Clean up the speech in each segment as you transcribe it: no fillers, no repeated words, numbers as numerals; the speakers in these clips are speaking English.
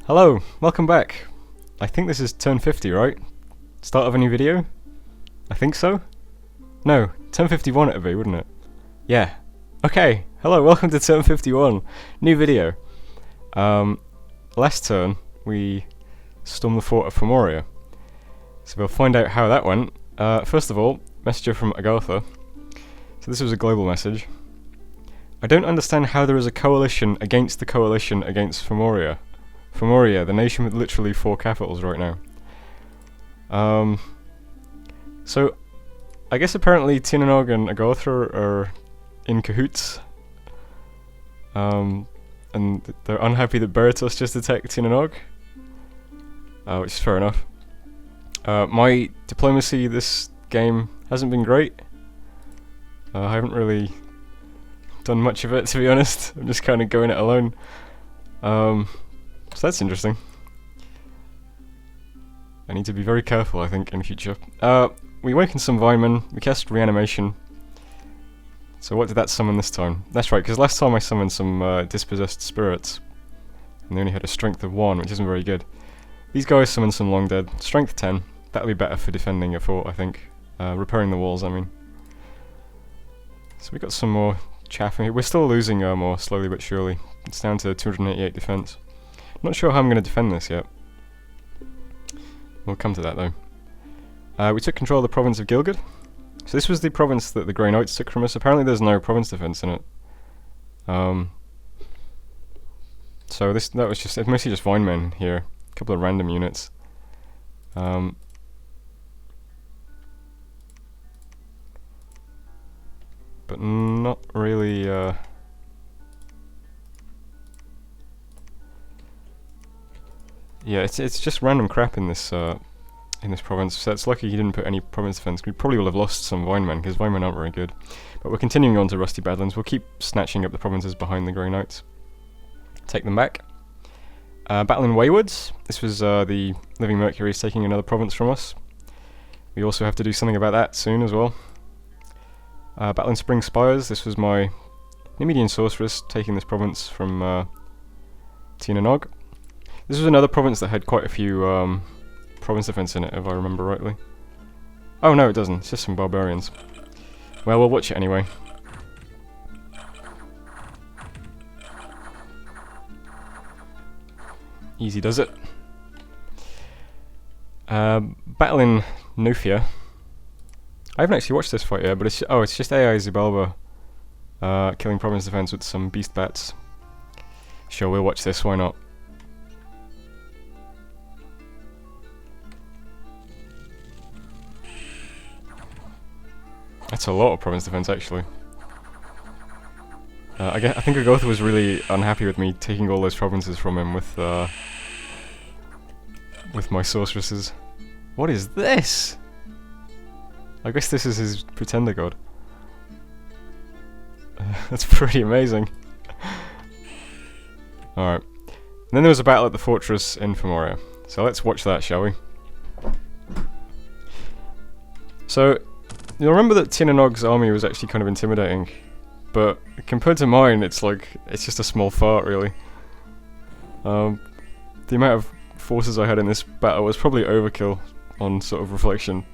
Hello, welcome back. I think this is turn 50, right? Start of a new video? I think so? No, turn 51 it'd be, wouldn't it? Yeah. Okay, hello, welcome to turn 51. New video. Last turn, we stormed the fort of Fomoria. So we'll find out how that went. First of all, messenger from Agatha. So this was a global message. I don't understand how there is a coalition against the coalition against Fomoria. Fomoria, the nation with literally 4 capitals right now. So, I guess apparently Tinanog and Agatha are in cahoots. And they're unhappy that Beritos just attacked Tinanog. Which is fair enough. My diplomacy this game hasn't been great. I haven't really done much of it, to be honest. I'm just kind of going it alone. So that's interesting. I need to be very careful, I think, in future. We awakened some Vinemen, we cast Reanimation. So what did that summon this time? That's right, because last time I summoned some dispossessed spirits. And they only had a strength of 1, which isn't very good. These guys summoned some Long Dead. Strength 10. That'll be better for defending a fort, I think. Repairing the walls, I mean. So we got some more chaffing here. We're still losing more, slowly but surely. It's down to 288 defense. Not sure how I'm going to defend this yet. We'll come to that though. We took control of the province of Gilgad. So this was the province that the Grey Knights took from us. Apparently there's no province defense in it. So that was just, it's mostly just Vinemen here. A couple of random units. But not really yeah, it's just random crap in this province. So it's lucky he didn't put any province defense. We probably will have lost some Vinemen, because Vinemen aren't very good. But we're continuing on to Rusty Badlands. We'll keep snatching up the provinces behind the Grey Knights. Take them back. Battling Waywards. This was the Living Mercury's taking another province from us. We also have to do something about that soon as well. Battling Spring Spires. This was my Nimidian Sorceress taking this province from Tina Nog. This was another province that had quite a few province defense in it, if I remember rightly. Oh no, it doesn't. It's just some barbarians. Well, we'll watch it anyway. Easy does it. Battling Nufia. I haven't actually watched this fight yet, but it's just AI Zubalba killing province defense with some beast bats. Sure, we'll watch this, why not? That's a lot of province defense, actually. I think Agatha was really unhappy with me taking all those provinces from him with my sorceresses. What is this? I guess this is his pretender god. That's pretty amazing. Alright. And then there was a battle at the fortress in Fomoria. So let's watch that, shall we? So, you'll remember that Tinanog's army was actually kind of intimidating. But compared to mine, it's just a small fart, really. The amount of forces I had in this battle was probably overkill on sort of reflection.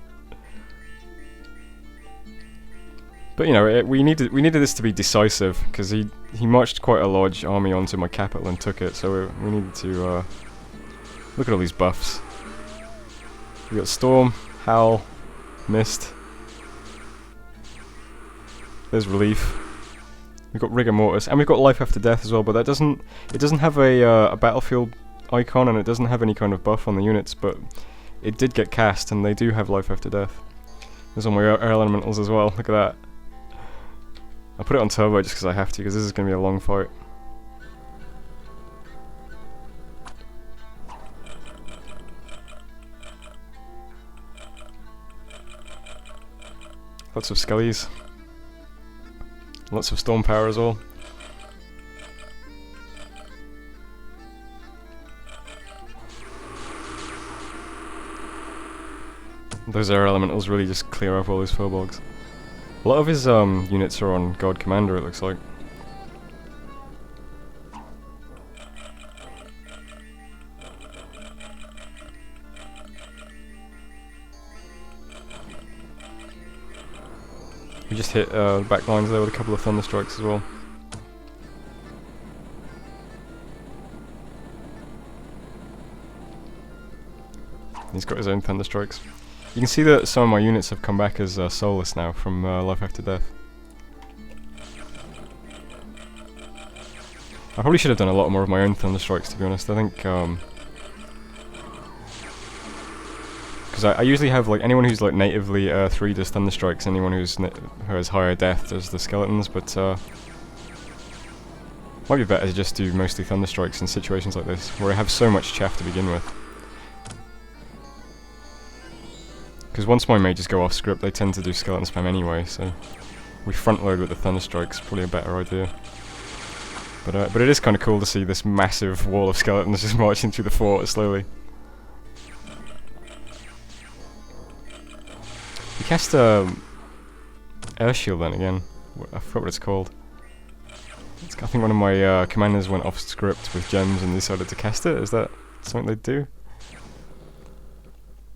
But you know, we needed this to be decisive, because he marched quite a large army onto my capital and took it, so we needed to look at all these buffs. We got Storm, Howl, Mist. There's Relief. We've got Rigor Mortis, and we've got Life After Death as well, but it doesn't have a battlefield icon, and it doesn't have any kind of buff on the units, but it did get cast, and they do have Life After Death. There's all my air elementals as well, look at that. I'll put it on turbo just because I have to, because this is going to be a long fight. Lots of skellies. Lots of storm power as well. Those air elementals really just clear up all those furbolgs. A lot of his units are on God Commander, it looks like. We just hit back lines there with a couple of thunderstrikes as well. He's got his own thunderstrikes. You can see that some of my units have come back as soulless now from Life After Death. I probably should have done a lot more of my own thunderstrikes, to be honest. I think because I usually have like anyone who's like natively 3 does thunderstrikes, anyone who has higher death does the skeletons, but might be better to just do mostly thunderstrikes in situations like this where I have so much chaff to begin with. Because once my mages go off script, they tend to do skeleton spam anyway, so we front load with the thunderstrikes, probably a better idea. But it is kind of cool to see this massive wall of skeletons just marching through the fort slowly. We cast air shield then again. I forgot what it's called. I think one of my commanders went off script with gems and decided to cast it. Is that something they do?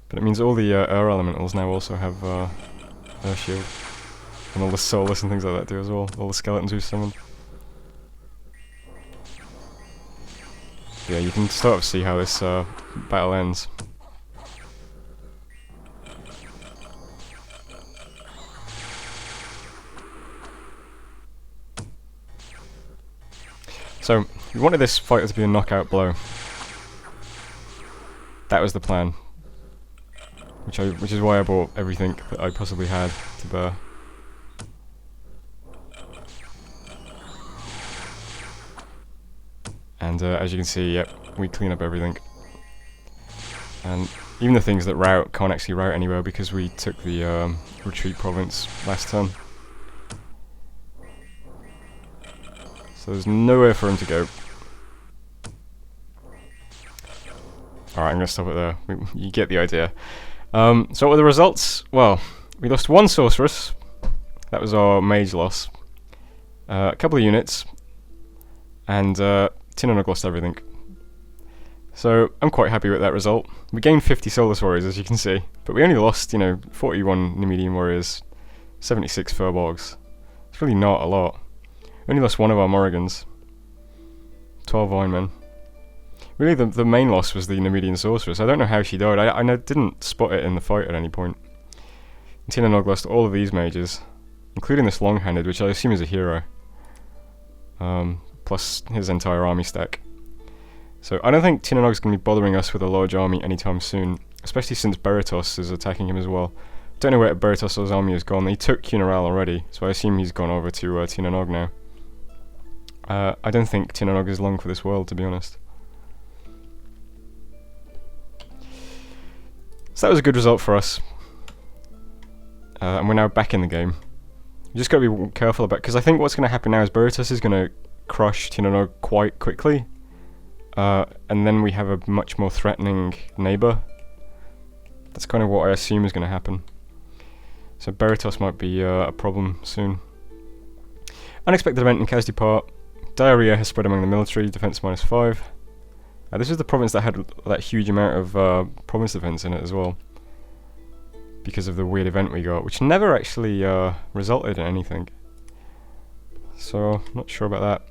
But it means all the air elementals now also have air shield, and all the soulless and things like that do as well. All the skeletons we've summoned. Yeah, you can sort of see how this battle ends. So, we wanted this fight to be a knockout blow. That was the plan. Which is why I bought everything that I possibly had to bear. And as you can see, yep, we clean up everything. And even the things that rout can't actually rout anywhere because we took the retreat province last turn. So there's nowhere for him to go. Alright, I'm going to stop it there. You get the idea. So what were the results? Well, we lost 1 sorceress. That was our mage loss. A couple of units. And Tinnonog lost everything. So I'm quite happy with that result. We gained 50 soulless warriors, as you can see. But we only lost, 41 Nemedian warriors, 76 furbolgs. It's really not a lot. We only lost 1 of our Morrigans. 12 Vinemen. Really, the main loss was the Nemedian sorceress. I don't know how she died. I didn't spot it in the fight at any point. Tinnonog lost all of these mages, including this long-handed, which I assume is a hero. Plus his entire army stack. So I don't think Tinnonog's going to be bothering us with a large army anytime soon, especially since Beritos is attacking him as well. Don't know where Beritos's army has gone. He took Cunaral already, so I assume he's gone over to Tinnonog now. I don't think Tinnonog is long for this world, to be honest. So that was a good result for us. And we're now back in the game. You just got to be careful about, because I think what's going to happen now is Beritos is going to crush Tinnonog quite quickly. And then we have a much more threatening neighbour. That's kind of what I assume is going to happen. So Beritos might be a problem soon. Unexpected event in Kazdipart. Diarrhea has spread among the military, defense -5. This is the province that had that huge amount of province defense in it as well. Because of the weird event we got, which never actually resulted in anything. So, not sure about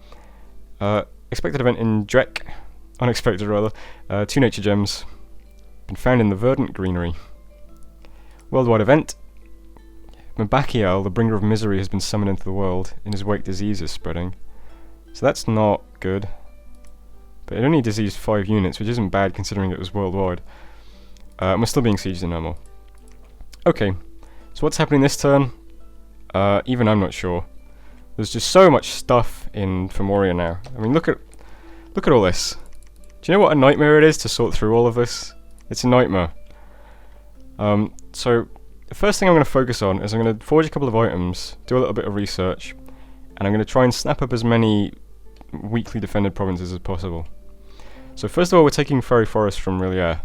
that. Expected event in Drek. Unexpected rather. 2 nature gems. Been found in the verdant greenery. Worldwide event. Mabakiel, the bringer of misery, has been summoned into the world. In his wake disease is spreading. So that's not good. But it only diseased 5 units, which isn't bad considering it was worldwide. And we're still being sieged in Ermel. Okay, so what's happening this turn? Even I'm not sure. There's just so much stuff in Fomoria now. I mean, look at all this. Do you know what a nightmare it is to sort through all of this? It's a nightmare. So the first thing I'm going to focus on is I'm going to forge a couple of items, do a little bit of research, and I'm going to try and snap up as many weakly defended provinces as possible. So first of all, we're taking Fairy Forest from Rillier.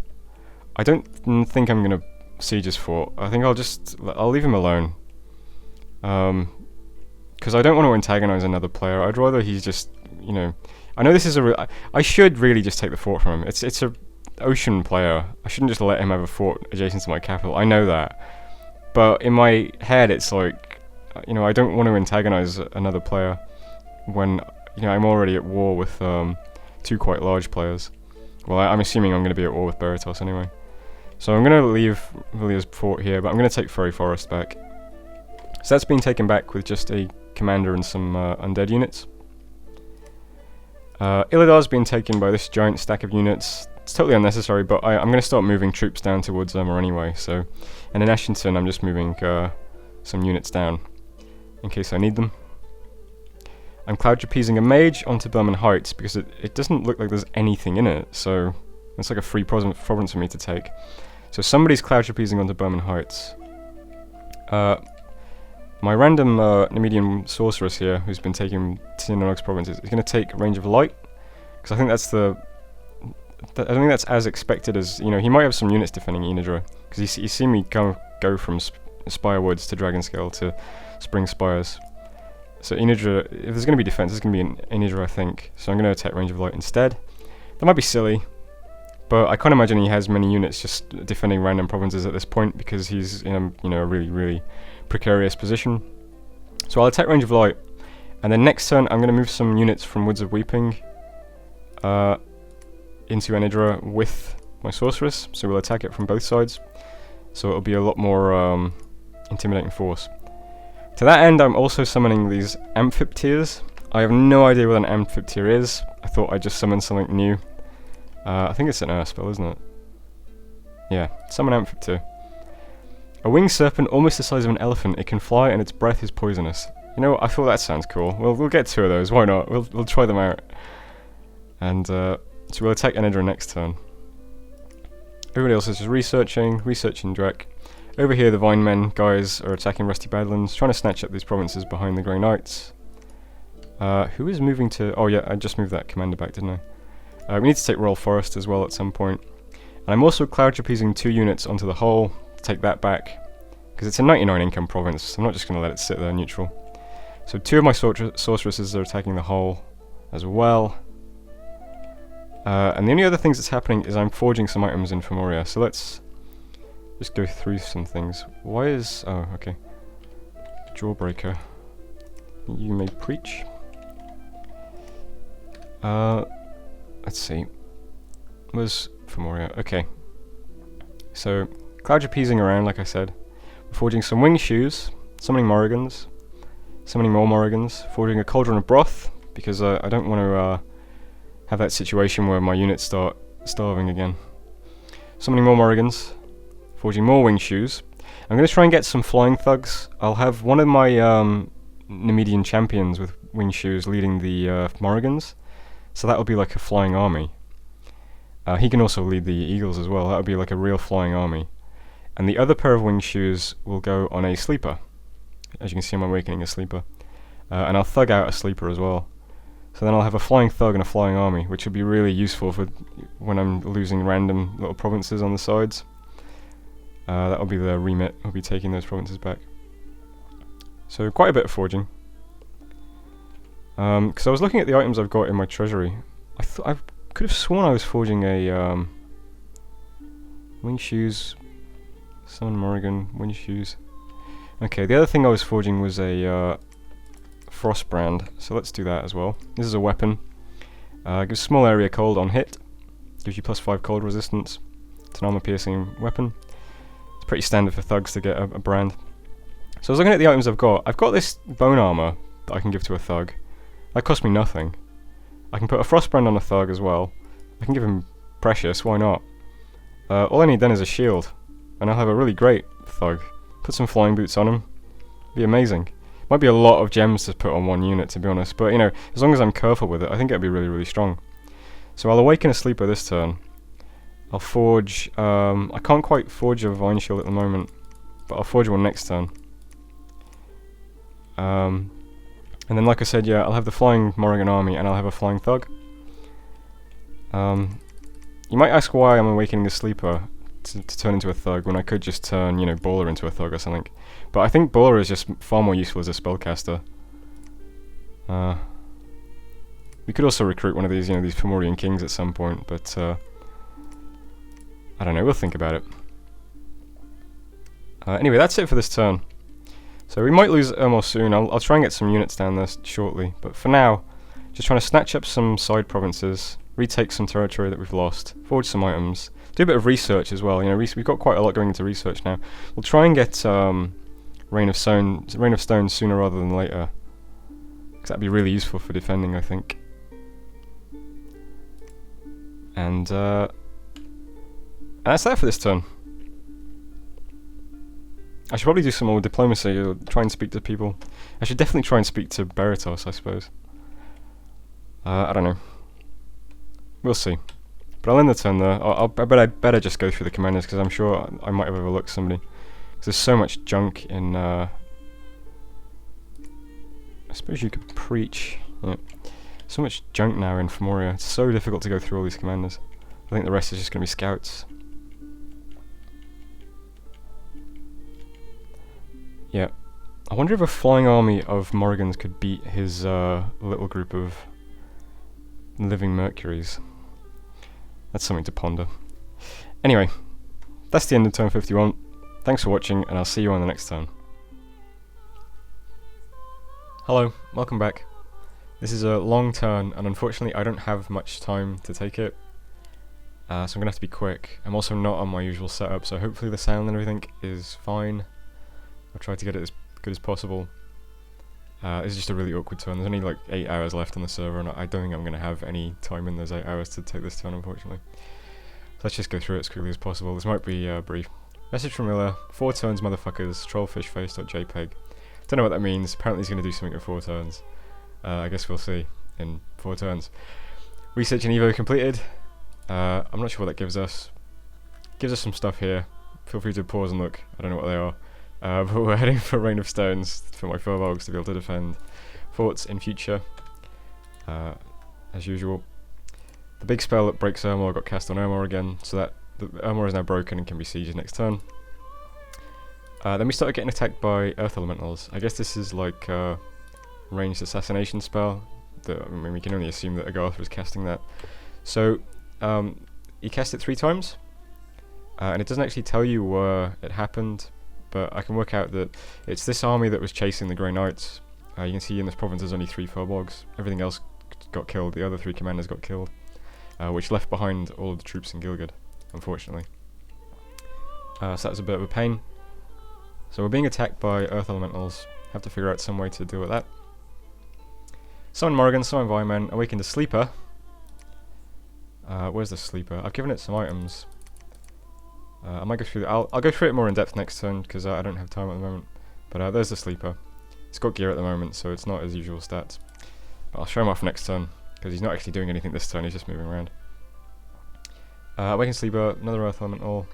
I don't think I'm going to siege his fort. I think I'll leave him alone. Because I don't want to antagonize another player. I'd rather he's just, I know this is I should really just take the fort from him. It's a ocean player. I shouldn't just let him have a fort adjacent to my capital. I know that. But in my head, it's like, you know, I don't want to antagonize another player when, you know, I'm already at war with two quite large players. Well, I'm assuming I'm going to be at war with Beritos anyway. So I'm going to leave Vilia's fort here, but I'm going to take Furry Forest back. So that's been taken back with just a commander and some undead units. Illidar's been taken by this giant stack of units. It's totally unnecessary, but I'm going to start moving troops down towards Irma anyway. So, and in Ashington, I'm just moving some units down in case I need them. I'm cloud trapezing a mage onto Berman Heights because it doesn't look like there's anything in it, so it's like a free province for me to take. So somebody's cloud trapezing onto Berman Heights. My random Nemedian sorceress here, who's been taking Tinonog's provinces, is going to take Range of Light, because I think that's I think that's as expected as, you know, he might have some units defending Enidra, because you see me go from Spire Woods to Dragonscale to Spring Spires. So Enidra, if there's going to be defense, it's going to be in Enidra, I think. So I'm going to attack Range of Light instead. That might be silly, but I can't imagine he has many units just defending random provinces at this point, because he's in a, you know, a really, really precarious position. So I'll attack Range of Light, and then next turn I'm going to move some units from Woods of Weeping into Enidra with my sorceress, so we'll attack it from both sides. So it'll be a lot more intimidating force. To that end, I'm also summoning these Amphipteers. I have no idea what an Amphipteer is. I thought I'd just summon something new. I think it's an Earth spell, isn't it? Yeah, summon Amphipteer. A winged serpent almost the size of an elephant. It can fly and its breath is poisonous. You know what? I thought that sounds cool. We'll get two of those. Why not? We'll try them out. And so we'll attack Enidra next turn. Everybody else is just researching Drek. Over here, the Vinemen guys are attacking Rusty Badlands, trying to snatch up these provinces behind the Grey Knights. Who is moving to... Oh yeah, I just moved that commander back, didn't I? We need to take Royal Forest as well at some point. And I'm also cloud trapezing 2 units onto the Hull to take that back, because it's a 99 income province, so I'm not just going to let it sit there neutral. So 2 of my sorceresses are attacking the Hull as well. And the only other things that's happening is I'm forging some items in Fomoria, so let's just go through some things. Why is... oh, okay. Jawbreaker. You may preach. Let's see. Where's Fomoria? Okay. So, cloud trapezing around, like I said. We're forging some wing shoes, summoning Morrigans, summoning more Morrigans, forging a Cauldron of Broth, because I don't want to have that situation where my units start starving again. Summoning more Morrigans, forging more wing shoes. I'm going to try and get some flying thugs. I'll have one of my Nemedian champions with wing shoes leading the Morrigans, so that'll be like a flying army. He can also lead the eagles as well. That'll be like a real flying army. And the other pair of wing shoes will go on a sleeper. As you can see, I'm awakening a sleeper. And I'll thug out a sleeper as well. So then I'll have a flying thug and a flying army, which will be really useful for when I'm losing random little provinces on the sides. That'll be the remit. I'll be taking those provinces back. So quite a bit of forging. Because I was looking at the items I've got in my treasury. I could have sworn I was forging a wing shoes, summon Morrigan, wing shoes. Okay, the other thing I was forging was a Frostbrand, so let's do that as well. This is a weapon. Gives small area cold on hit. Gives you +5 cold resistance. It's an armor-piercing weapon. It's pretty standard for thugs to get a brand. So I was looking at the items I've got. I've got this bone armor that I can give to a thug. That cost me nothing. I can put a Frostbrand on a thug as well. I can give him Precious, why not? All I need then is a shield, and I'll have a really great thug. Put some flying boots on him. Be amazing. Might be a lot of gems to put on one unit, to be honest, but you know, as long as I'm careful with it, I think it'll be really, really strong. So I'll awaken a sleeper this turn. I'll forge... I can't quite forge a Vine Shield at the moment, but I'll forge one next turn. And then, like I said, yeah, I'll have the Flying Morrigan Army, and I'll have a Flying Thug. You might ask why I'm awakening the Sleeper to turn into a Thug, when I could just turn, you know, Bowler into a Thug or something. But I think Bowler is just far more useful as a spellcaster. We could also recruit one of these, you know, these Fomorian Kings at some point, but I don't know, we'll think about it. Anyway, that's it for this turn. So we might lose Ermor soon. I'll try and get some units down there shortly. But for now, just trying to snatch up some side provinces, retake some territory that we've lost, forge some items, do a bit of research as well. You know, we've got quite a lot going into research now. We'll try and get Reign of Stone sooner rather than later, because that'd be really useful for defending, I think. And that's that for this turn. I should probably do some more diplomacy, or try and speak to people. I should definitely try and speak to Beritos, I suppose. I don't know. We'll see. But I'll end the turn there. I better just go through the commanders, because I'm sure I might have overlooked somebody. Because there's so much junk in... I suppose you could preach. Yeah. So much junk now in Fomoria. It's so difficult to go through all these commanders. I think the rest is just going to be scouts. Yeah. I wonder if a flying army of Morrigans could beat his little group of living Mercuries. That's something to ponder. Anyway, that's the end of turn 51. Thanks for watching, and I'll see you on the next turn. Hello, welcome back. This is a long turn, and unfortunately I don't have much time to take it. So I'm going to have to be quick. I'm also not on my usual setup, so hopefully the sound and everything is fine. I'll try to get it as good as possible. It's just a really awkward turn. There's only like 8 hours left on the server, and I don't think I'm going to have any time in those 8 hours to take this turn, unfortunately. So let's just go through it as quickly as possible. This might be brief. Message from Miller: 4 turns, motherfuckers. Trollfishface.jpg. Don't know what that means. Apparently he's going to do something in 4 turns. I guess we'll see in 4 turns. Research and Evo completed. I'm not sure what that gives us. Gives us some stuff here. Feel free to pause and look. I don't know what they are. But we're heading for Rain of Stones for my Furbolgs to be able to defend forts in future. As usual. The big spell that breaks Ermor got cast on Ermor again, so that Ermor is now broken and can be sieged next turn. Then we started getting attacked by Earth Elementals. I guess this is like a ranged assassination spell. I mean, we can only assume that Agartha is casting that. So, he cast it 3 times, and it doesn't actually tell you where it happened, but I can work out that it's this army that was chasing the Grey Knights. You can see in this province there's only 3 Furbolgs. Everything else got killed. The other 3 commanders got killed, which left behind all of the troops in Gilgad, unfortunately. So that was a bit of a pain. So we're being attacked by Earth Elementals. Have to figure out some way to deal with that. Summon Morrigan, summon Vinemen, awaken the Sleeper. Where's the Sleeper? I've given it some items. I might go through. I'll go through it more in depth next turn because I don't have time at the moment. But there's the Sleeper. It's got gear at the moment, so it's not his usual stats. But I'll show him off next turn because he's not actually doing anything this turn. He's just moving around. Awaken Sleeper, another Earth Elemental.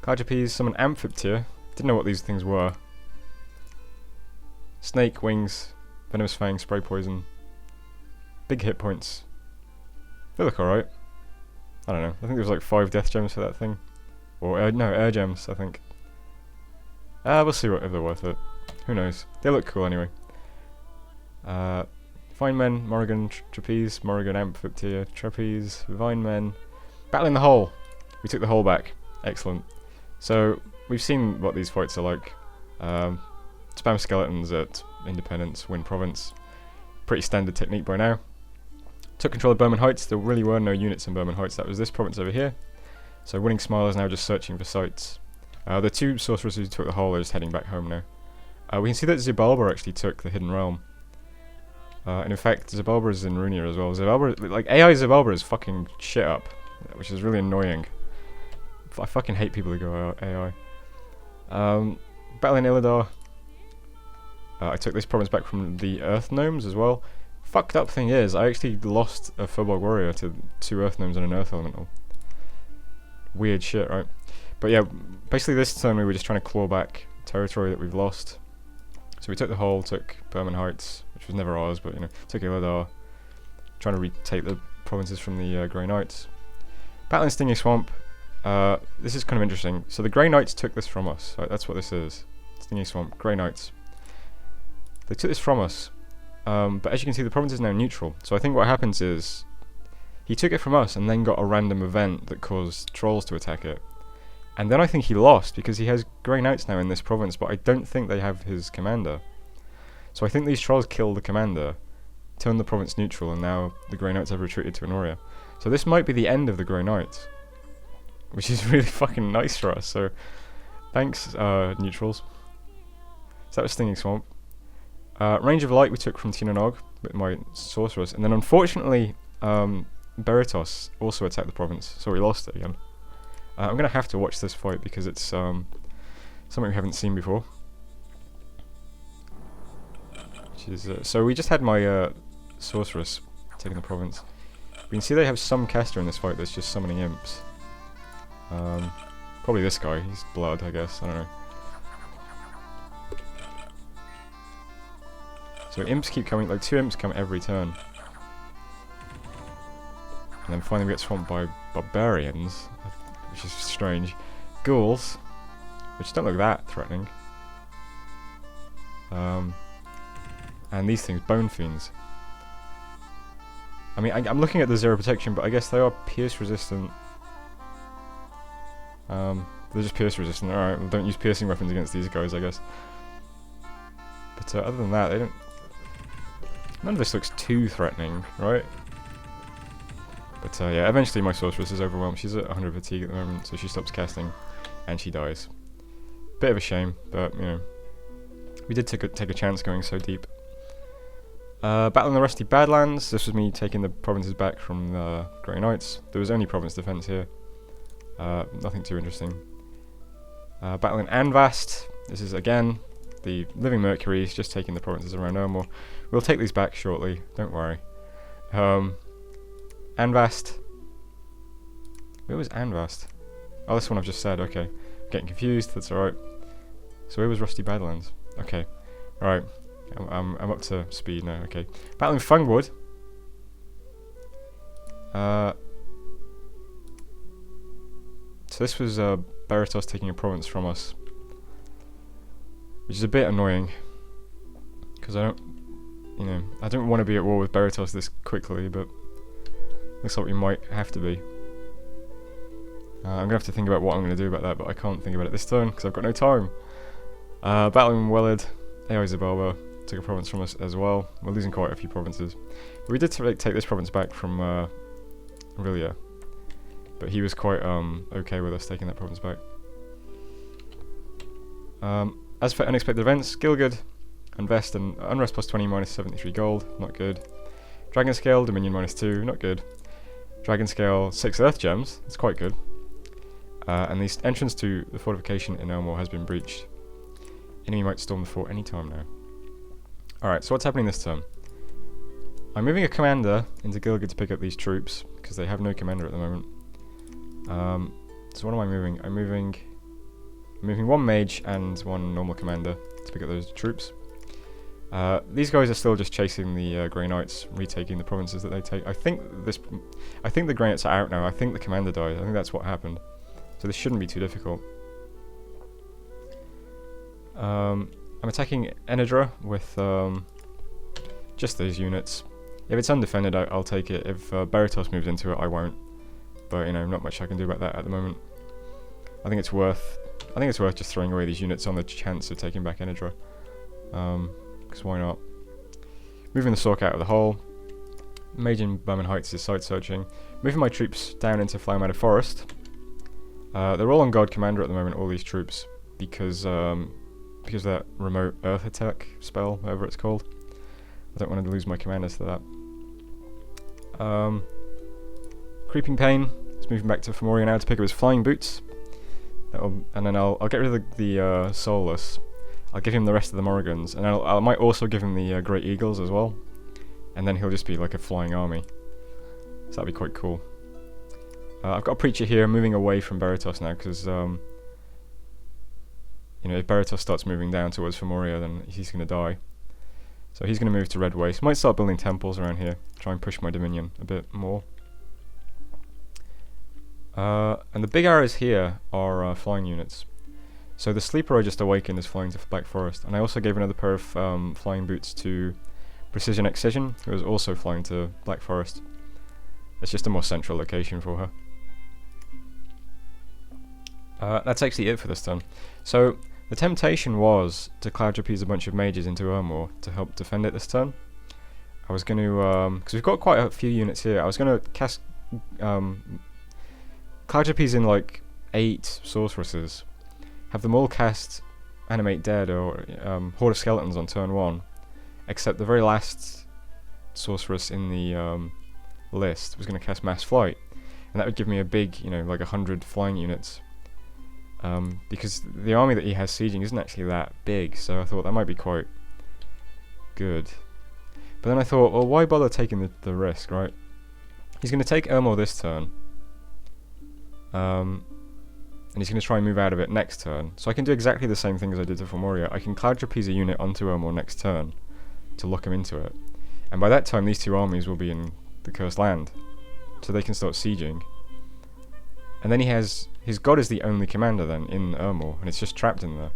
Clydeopes, summon Amphiptyr. Didn't know what these things were. Snake, wings, venomous fang, spray poison. Big hit points. They look alright. I don't know. I think there was like 5 death gems for that thing. Or, no, air gems, I think. We'll see if they're worth it. Who knows. They look cool anyway. Vinemen, Morrigan, Trapeze, Morrigan, Amphiptyr, Trapeze, Vinemen. Battling the Hole! We took the hole back. Excellent. So, we've seen what these fights are like. Spam skeletons at Independence, win province. Pretty standard technique by now. Took control of Berman Heights. There really were no units in Berman Heights. That was this province over here. So Winning Smile is now just searching for sites. The 2 sorcerers who took the hole are just heading back home now. We can see that Xibalba actually took the Hidden Realm. And in fact, Xibalba is in Runia as well. Xibalba, like, AI Xibalba is fucking shit up, which is really annoying. I fucking hate people who go AI. Battling Illidar. I took this province back from the Earth Gnomes as well. Fucked up thing is, I actually lost a Furbolg warrior to 2 Earth Gnomes and an Earth Elemental. Weird shit, right? But yeah, basically this turn we were just trying to claw back territory that we've lost. So we took the hole, took Berman Heights, which was never ours, but you know, took Illidar. Trying to retake the provinces from the Grey Knights. Battling Stinging Swamp. This is kind of interesting. So the Grey Knights took this from us. Right, that's what this is. Stinging Swamp, Grey Knights. They took this from us. But as you can see, the province is now neutral. So I think what happens is he took it from us and then got a random event that caused trolls to attack it. And then I think he lost because he has Grey Knights now in this province, but I don't think they have his commander. So I think these trolls killed the commander, turned the province neutral, and now the Grey Knights have retreated to Fomoria. So this might be the end of the Grey Knights, which is really fucking nice for us. So thanks, neutrals. So that was Stinging Swamp. Range of Light we took from Tinanog with my sorceress, and then unfortunately Beritos also attacked the province, so we lost it again. I'm going to have to watch this fight because it's something we haven't seen before. Which is, so we just had my sorceress taking the province. We can see they have some caster in this fight that's just summoning imps. Probably this guy, he's blood I guess, I don't know. So imps keep coming, like 2 imps come every turn. And then finally we get swamped by barbarians, which is strange. Ghouls, which don't look that threatening. And these things, Bone Fiends. I mean, I'm looking at the 0 protection, but I guess they are pierce resistant. They're just pierce resistant, alright, well, don't use piercing weapons against these guys, I guess. But other than that, they don't... None of this looks too threatening, right? But yeah, eventually my sorceress is overwhelmed. She's at 100 fatigue at the moment, so she stops casting, and she dies. Bit of a shame, but you know, we did take a chance going so deep. Battle in the Rusty Badlands. This was me taking the provinces back from the Grey Knights. There was only province defense here. Nothing too interesting. Battle in Anvast. This is again the Living Mercury's just taking the provinces around Ermor. We'll take these back shortly, don't worry. Anvast. Where was Anvast? Oh, this one I've just said, okay. I'm getting confused, that's alright. So where was Rusty Badlands? Okay, alright. I'm up to speed now, okay. Battling Fungwood. So this was Beritos taking a province from us. Which is a bit annoying. Because I don't want to be at war with Beritos this quickly, but looks like we might have to be. I'm going to have to think about what I'm going to do about that, but I can't think about it this turn because I've got no time. Battling Wellard, AI Zabalba took a province from us as well. We're losing quite a few provinces. But we did take this province back from Rilia, but he was quite okay with us taking that province back. As for unexpected events, Gilgud, Unvest and Unrest plus 20 minus 73 gold, not good. Dragon Scale, Dominion minus 2, not good. Dragon Scale, 6 Earth Gems, it's quite good. And the entrance to the fortification in Elmore has been breached. Enemy might storm the fort any time now. Alright, so what's happening this turn? I'm moving a commander into Gilgud to pick up these troops, because they have no commander at the moment. So what am I moving? I'm moving 1 mage and 1 normal commander to pick up those troops. These guys are still just chasing the Grey Knights, retaking the provinces that they take. I think the Grey Knights are out now. I think the commander died. I think that's what happened. So this shouldn't be too difficult. I'm attacking Enedra with just these units. If it's undefended, I'll take it. If Beritos moves into it, I won't. But you know, not much I can do about that at the moment. I think it's worth just throwing away these units on the chance of taking back Enedra. Because why not? Moving the Sork out of the hole. Mage in Berman Heights is side searching. Moving my troops down into Flowermeadow Forest. They're all on God Commander at the moment, all these troops, because of that remote Earth attack spell, whatever it's called. I don't want to lose my commanders to that. Creeping Pain is moving back to Fomoria now to pick up his flying boots. And then I'll get rid of the Soulless. I'll give him the rest of the Morrigans, and I might also give him the Great Eagles as well. And then he'll just be like a flying army. So that'd be quite cool. I've got a Preacher here, moving away from Beritos now, because you know, if Beritos starts moving down towards Fomoria, then he's going to die. So he's going to move to Red Waste. Might start building temples around here, try and push my Dominion a bit more. And the big arrows here are flying units. So the Sleeper I just awakened is flying to Black Forest, and I also gave another pair of flying boots to Precision Excision, who is also flying to Black Forest. It's just a more central location for her. That's actually it for this turn. So the temptation was to cloud trapeze a bunch of mages into Ermor to help defend it this turn. I was going to, because we've got quite a few units here, I was going to cast cloud trapeze in like 8 sorceresses, have them all cast Animate Dead or Horde of Skeletons on turn 1, except the very last sorceress in the list was going to cast Mass Flight, and that would give me a big, like 100 flying units. Because the army that he has sieging isn't actually that big, so I thought that might be quite good. But then I thought, well, why bother taking the risk, right? He's going to take Ermor this turn, and he's going to try and move out of it next turn. So I can do exactly the same thing as I did to Fomoria. I can cloud trapeze a unit onto Ermor next turn to lock him into it. And by that time, these 2 armies will be in the Cursed Land, so they can start sieging. And then his god is the only commander then in Ermor, and it's just trapped in there.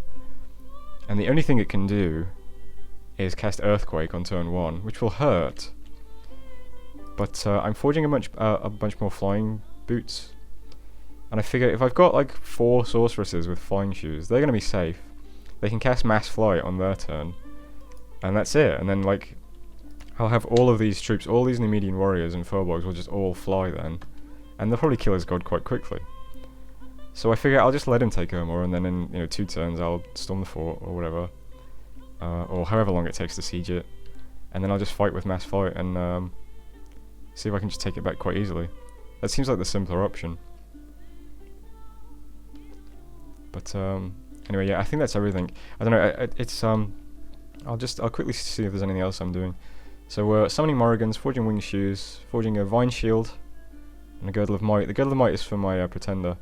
And the only thing it can do is cast Earthquake on turn 1, which will hurt. But I'm forging a bunch more flying boots, and I figure if I've got like 4 sorceresses with flying shoes, they're going to be safe. They can cast Mass Flight on their turn, and that's it. And then like I'll have all of these troops, all these Numidian warriors and furbolgs will just all fly then, and they'll probably kill his god quite quickly. So I figure I'll just let him take Ermor, and then in 2 turns I'll storm the fort or whatever. Or however long it takes to siege it, and then I'll just fight with Mass Flight and see if I can just take it back quite easily. That seems like the simpler option. But anyway, yeah, I think that's everything. I don't know. It's I'll quickly see if there's anything else I'm doing. So we're summoning Morrigans, forging winged shoes, forging a vine shield, and a girdle of might. The girdle of might is for my pretender.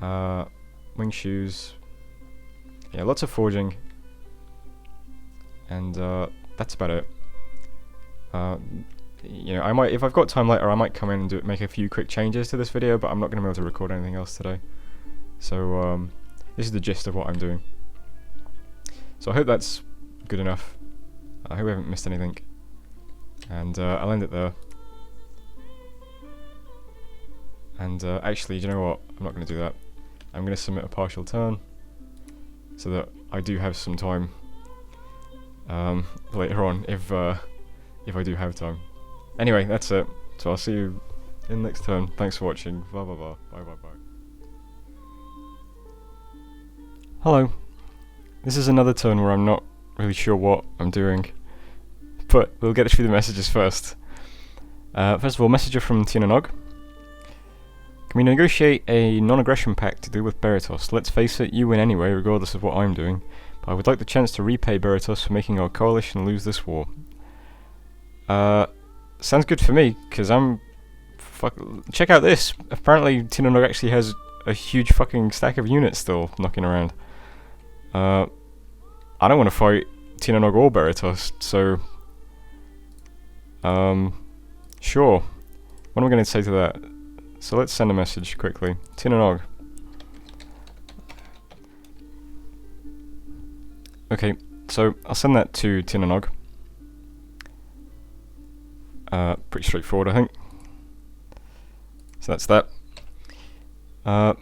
Winged shoes. Yeah, lots of forging. And that's about it. I might, if I've got time later, I might come in and make a few quick changes to this video, but I'm not going to be able to record anything else today. So this is the gist of what I'm doing. So I hope that's good enough. I hope I haven't missed anything. And I'll end it there. And actually, do you know what? I'm not going to do that. I'm going to submit a partial turn, so that I do have some time later on, if I do have time. Anyway, that's it. So I'll see you in the next turn. Thanks for watching. Blah blah blah. Bye bye bye. Hello. This is another turn where I'm not really sure what I'm doing, but we'll get through the messages first. First of all, messenger from Tina Nog. Can we negotiate a non-aggression pact to deal with Beritos? Let's face it, you win anyway, regardless of what I'm doing. But I would like the chance to repay Beritos for making our coalition lose this war. Sounds good for me, because check out this! Apparently Tina Nog actually has a huge fucking stack of units still knocking around. I don't want to fight Tina Nog or Beritos, so... sure. What am I going to say to that? So let's send a message quickly. Tina Nog. Okay, so I'll send that to Tina Nog. Pretty straightforward, I think. So that's that.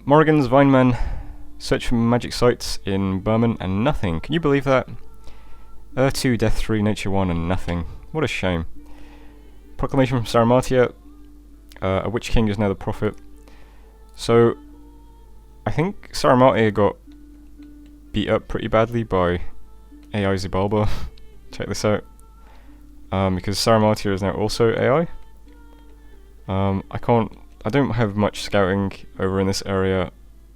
Morrigan's Vineman search for magic sites in Burman and nothing. Can you believe that? 2, Death 3, Nature 1 and nothing. What a shame. Proclamation from Saramatia. A Witch King is now the prophet. So, I think Saramatia got beat up pretty badly by AI Xibalba. Check this out. Because Saramatia is now also AI. I don't have much scouting over in this area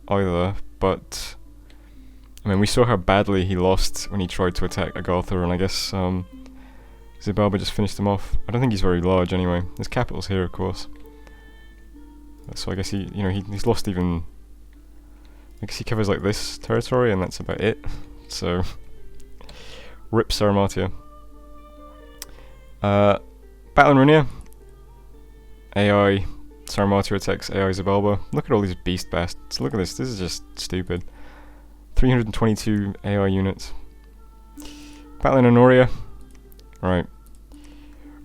either, but I mean, we saw how badly he lost when he tried to attack Agartha, and I guess Xibalba just finished him off. I don't think he's very large anyway. His capital's here, of course. So I guess he's lost even. I guess he covers like this territory, and that's about it. So, rip Saramatia. Battle in Runia. AI Saramatia attacks AI Xibalba. Look at all these beast bastards. Look at this. This is just stupid. 322 AI units. Battle in Honoria. Right.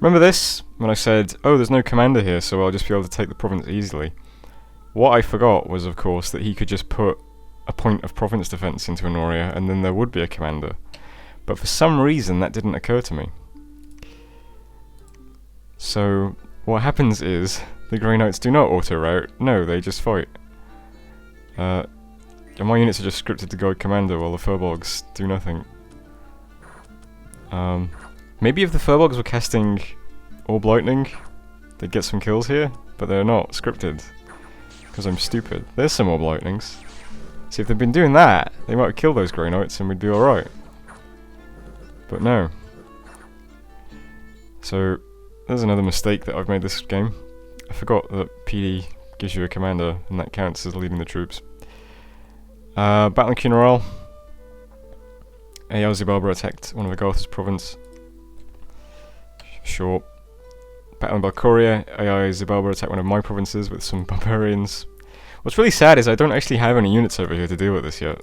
Remember this? When I said, oh, there's no commander here, so I'll just be able to take the province easily. What I forgot was, of course, that he could just put a point of province defense into Fomoria, and then there would be a commander. But for some reason, that didn't occur to me. So, what happens is, the Grey Knights do not auto-route. No, they just fight. And my units are just scripted to guide commander, while the Furbolgs do nothing. Maybe if the Furbolgs were casting Orb Lightning, they'd get some kills here, but they're not scripted. Because I'm stupid. There's some Orb Lightnings. See, if they'd been doing that, they might have killed those Grey Knights and we'd be alright. But no. So, there's another mistake that I've made this game. I forgot that PD gives you a commander and that counts as leading the troops. Battling Kunaral. Ayao Zibaba attacked one of Agartha's province. Sure. Battling Balcoria, AI Zibaba attacked one of my provinces with some barbarians. What's really sad is I don't actually have any units over here to deal with this yet.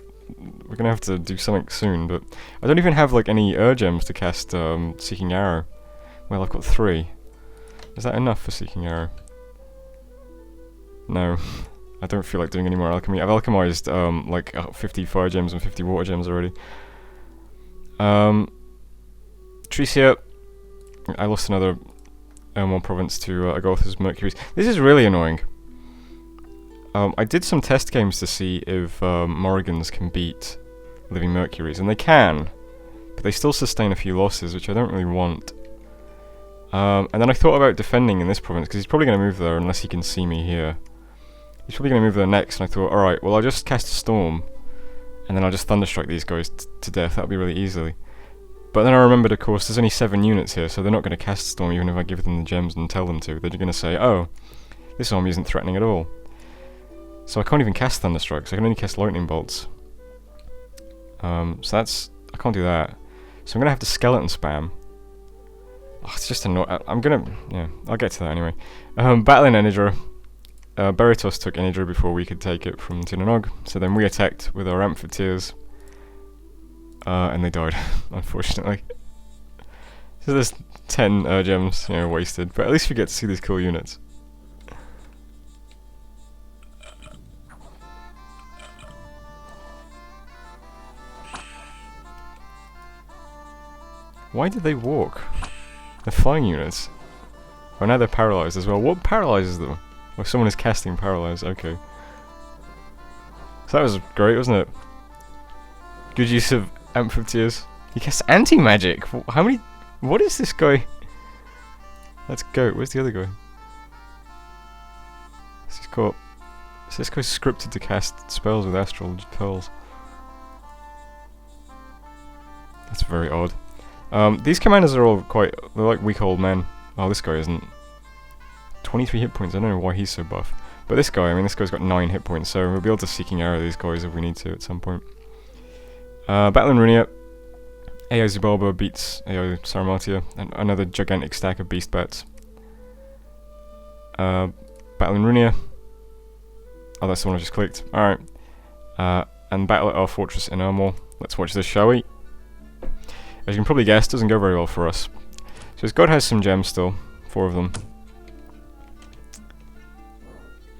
We're gonna have to do something soon, but I don't even have like any gems to cast Seeking Arrow. Well, I've got 3. Is that enough for Seeking Arrow? No. I don't feel like doing any more alchemy. I've alchemized like 50 fire gems and 50 water gems already. Tricia, I lost another one province to Agartha's Mercuries. This is really annoying. I did some test games to see if Morrigans can beat Living Mercuries, and they can, but they still sustain a few losses, which I don't really want. And then I thought about defending in this province, because he's probably going to move there unless he can see me here. He's probably going to move there next, and I thought, alright, well I'll just cast a Storm, and then I'll just Thunderstrike these guys to death. That'll be really easily. But then I remembered, of course, there's only 7 units here, so they're not going to cast Storm even if I give them the gems and tell them to. They're going to say, oh, this army isn't threatening at all. So I can't even cast Thunderstrikes, I can only cast Lightning Bolts. So that's... I can't do that. So I'm going to have to Skeleton Spam. Oh, it's just annoying. I'm going to... yeah, I'll get to that anyway. Battling Enidra. Beritos took Enidra before we could take it from Tinanog, so then we attacked with our Amphitheaters. And they died, unfortunately. So there's 10 gems, wasted, but at least we get to see these cool units. Why did they walk? They're flying units. Oh, now they're paralyzed as well. What paralyzes them? Well, someone is casting paralyze, okay. So that was great, wasn't it? Good use of Amphitheaters. He casts anti-magic! How many... what is this guy? Let's go. Where's the other guy? This is called... so this guy's scripted to cast spells with Astral Pearls. That's very odd. These commanders are all quite... they're like weak old men. Oh, this guy isn't. 23 hit points, I don't know why he's so buff. But this guy, I mean, this guy's got 9 hit points, so we'll be able to Seeking Arrow these guys if we need to at some point. Battling Runia. Ao Zibaba beats Ao Sarmatia, and another gigantic stack of beast bats. Battling Runia. Oh, that's the one I just clicked. Alright. And battle at our fortress in Ermor. Let's watch this, shall we? As you can probably guess, doesn't go very well for us. So his god has some gems still, 4 of them.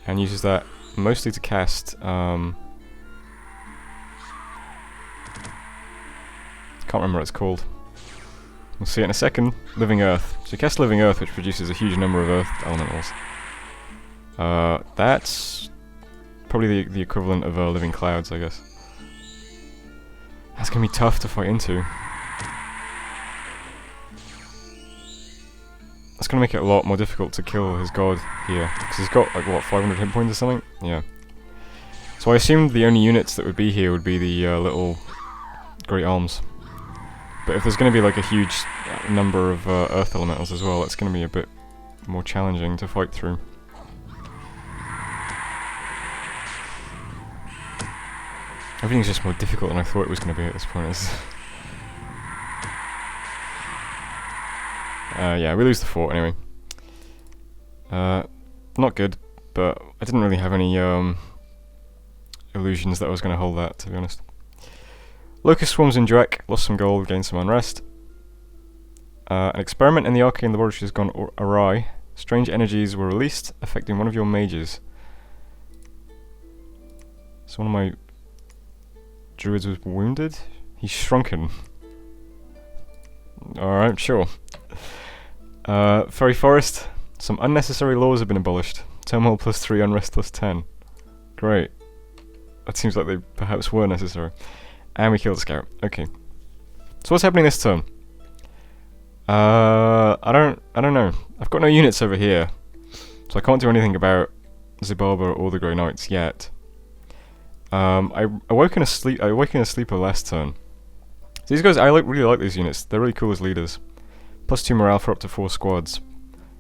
And uses that mostly to cast, can't remember what it's called. We'll see it in a second. Living Earth. So he casts Living Earth, which produces a huge number of Earth elementals. That's probably the equivalent of Living Clouds, I guess. That's gonna be tough to fight into. That's gonna make it a lot more difficult to kill his god here, because he's got like what, 500 hit points or something? Yeah. So I assumed the only units that would be here would be the little Great Arms. But if there's gonna be like a huge number of Earth Elementals as well, it's gonna be a bit more challenging to fight through. Everything's just more difficult than I thought it was gonna be at this point. Yeah, we lose the fort anyway. Not good, but I didn't really have any illusions that I was going to hold that, to be honest. Locust Swarms in Drek, lost some gold, gained some unrest. An experiment in the Arcane Laboratory has gone awry. Strange energies were released, affecting one of your mages. So one of my druids was wounded? He's shrunken. Alright, sure. Fairy Forest. Some unnecessary laws have been abolished. Turmoil +3, unrest +10. Great. That seems like they perhaps were necessary. And we killed the scout. Okay. So what's happening this turn? I don't know. I've got no units over here, so I can't do anything about Zibaba or the Grey Knights yet. I awoke in a sleeper last turn. So these guys, I really like these units. They're really cool as leaders. +2 morale for up to 4 squads.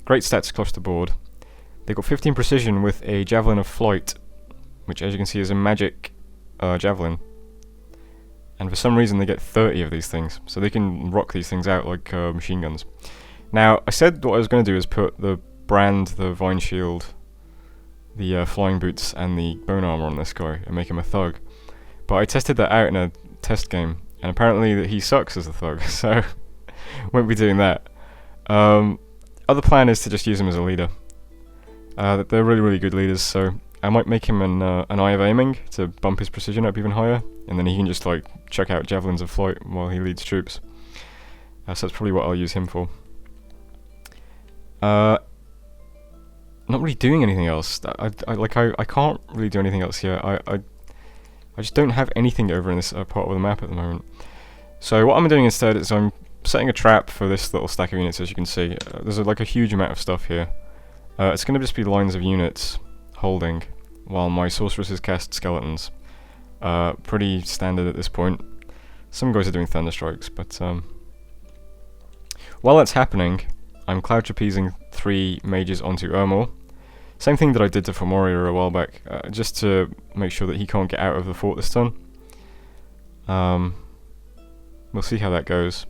Great stats across the board. They've got 15 precision with a Javelin of Flight, which as you can see is a magic javelin. And for some reason they get 30 of these things, so they can rock these things out like machine guns. Now, I said what I was going to do is put the brand, the Vine Shield, the flying boots, and the bone armor on this guy and make him a thug. But I tested that out in a test game, and apparently he sucks as a thug, so won't be doing that. Other plan is to just use him as a leader. They're really good leaders, so I might make him an Eye of Aiming to bump his precision up even higher, and then he can just like chuck out javelins of flight while he leads troops. So that's probably what I'll use him for. Not really doing anything else. I can't really do anything else here. I just don't have anything over in this part of the map at the moment. So what I'm doing instead is I'm setting a trap for this little stack of units. As you can see, there's like a huge amount of stuff here. It's going to just be lines of units holding while my sorceresses cast skeletons. Pretty standard at this point. Some guys are doing thunder strikes, but while that's happening, I'm cloud trapezing 3 mages onto Ermor. Same thing that I did to Fomoria a while back, just to make sure that he can't get out of the fort this turn. We'll see how that goes.